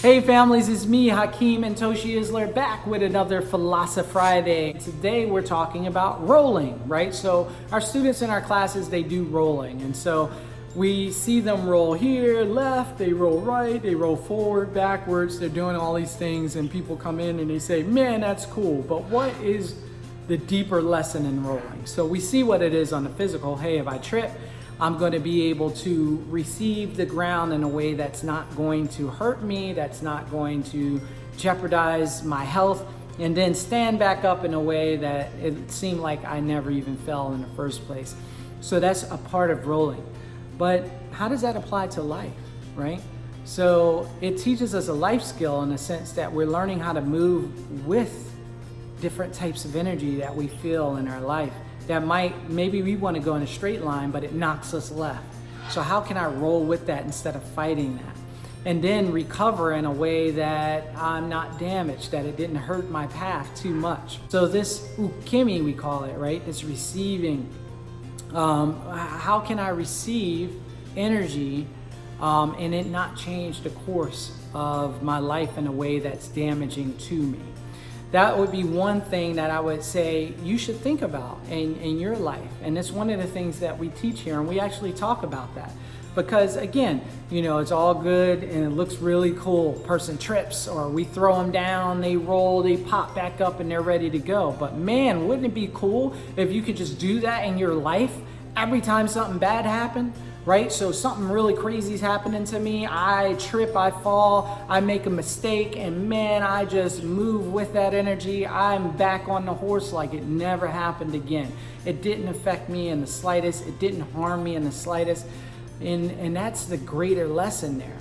Hey families, it's me, Hakeem and Toshi Isler, back with another Philosophy Friday. Today we're talking about rolling, right? So our students in our classes, they do rolling. And so we see them roll here, left, they roll right, they roll forward, backwards, they're doing all these things, and people come in and they say, man, that's cool, but what is the deeper lesson in rolling? So we see what it is on the physical. Hey, if I trip, I'm going to be able to receive the ground in a way that's not going to hurt me, that's not going to jeopardize my health, and then stand back up in a way that it seemed like I never even fell in the first place. So that's a part of rolling. But how does that apply to life, right? So it teaches us a life skill in the sense that we're learning how to move with different types of energy that we feel in our life. That maybe we want to go in a straight line, but it knocks us left. So how can I roll with that instead of fighting that? And then recover in a way that I'm not damaged, that it didn't hurt my path too much. So this ukemi, we call it, right? It's receiving. How can I receive energy and it not change the course of my life in a way that's damaging to me? That would be one thing that I would say you should think about in your life. And it's one of the things that we teach here, and we actually talk about that. Because again, you know, it's all good and it looks really cool. Person trips, or we throw them down, they roll, they pop back up, and they're ready to go. But man, wouldn't it be cool if you could just do that in your life every time something bad happened? Right? So something really crazy is happening to me. I trip, I fall, I make a mistake, and man, I just move with that energy. I'm back on the horse like it never happened again. It didn't affect me in the slightest. It didn't harm me in the slightest. And that's the greater lesson there.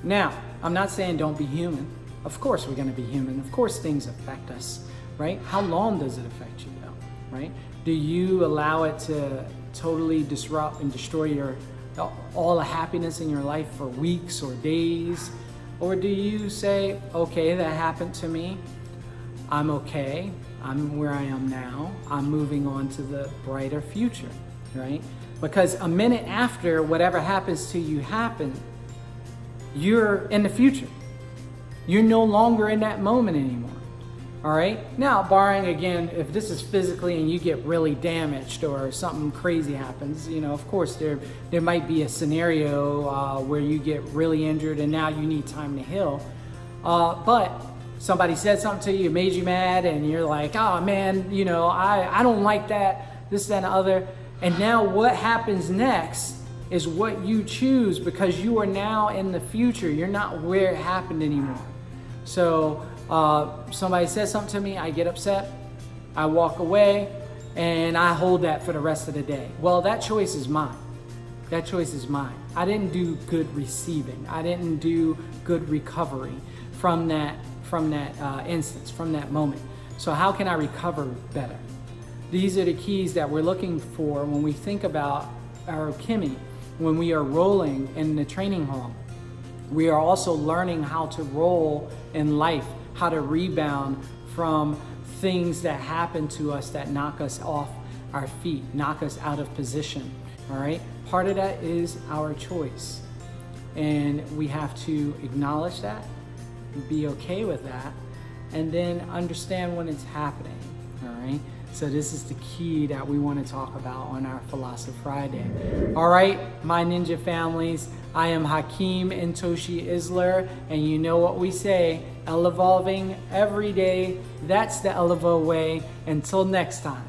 Now, I'm not saying don't be human. Of course we're going to be human. Of course things affect us, right? How long does it affect you though, right? Do you allow it to totally disrupt and destroy all the happiness in your life for weeks or days? Or do you say, okay, that happened to me, I'm okay, I'm where I am now, I'm moving on to the brighter future, right? Because a minute after whatever happens to you happened, you're in the future. You're no longer in that moment anymore. All right. Now, barring again, if this is physically and you get really damaged or something crazy happens, you know, of course there might be a scenario where you get really injured and now you need time to heal. But somebody said something to you, made you mad, and you're like, oh man, you know, I don't like that, this, that, and the other. And now what happens next is what you choose, because you are now in the future. You're not where it happened anymore. So somebody says something to me, I get upset, I walk away, and I hold that for the rest of the day. Well, that choice is mine. That choice is mine. I didn't do good receiving. I didn't do good recovery from that instance, from that moment. So how can I recover better? These are the keys that we're looking for when we think about our ukemi, when we are rolling in the training hall. We are also learning how to roll in life, how to rebound from things that happen to us that knock us off our feet, knock us out of position, all right? Part of that is our choice. And we have to acknowledge that, be okay with that, and then understand when it's happening, all right? So this is the key that we want to talk about on our Philosophy Friday. All right, my ninja families, I am Hakeem and Toshi Isler, and you know what we say, evolving every day. That's the Elevo way. Until next time.